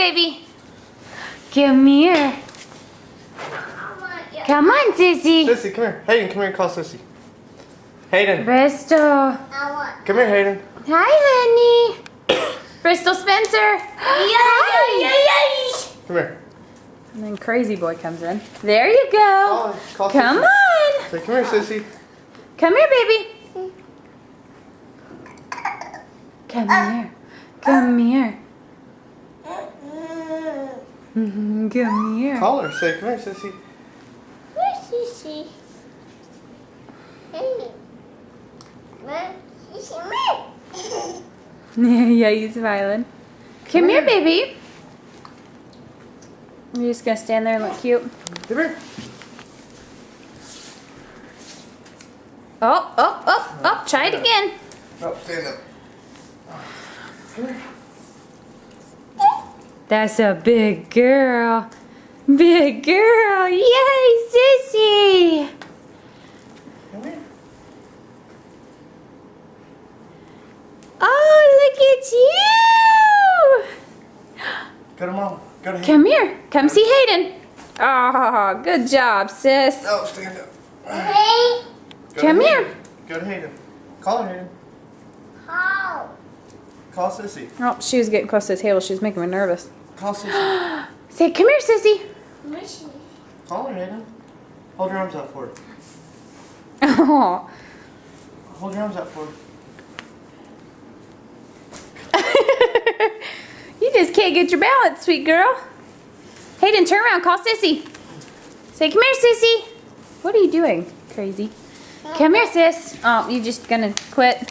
baby. Come here. Come on, Sissy. Sissy, come here. Hayden, come here and call Sissy. Hayden. Bristol. Come here, Hayden. Hi, honey. Bristol Spencer. Hi. Come here. And then Crazy Boy comes in. There you go. Call Come Sissy. on. Say, come here, Sissy. Come here, baby. Come here. Come here. Come here. Call her. Say, come here, Sissy. Where's Sissy? Hey. Where's Sissy? Yeah, he's smiling. Come here, baby. You're just gonna stand there and look cute. Come here. Oh, try it again. Oh, stand up. Come here. That's a big girl. Big girl. Yay, Sissy. Come here. Oh, look at you. Go to mom. Go to Hayden. Come here. Come see Hayden. Oh, good job, sis. Oh, stand up. Hey. Go Come to here. Hayden. Go to Hayden. Call her, Hayden. How? Call Sissy. Oh, she was getting close to the table. She was making me nervous. Call Sissy. Say, come here, Sissy. Where's she? Call her, Hayden. Hold your arms out for her. Oh. Hold your arms out for her. You just can't get your balance, sweet girl. Hayden, turn around. Call Sissy. Say, come here, Sissy. What are you doing? Crazy. Come here, sis. Oh, you just gonna quit?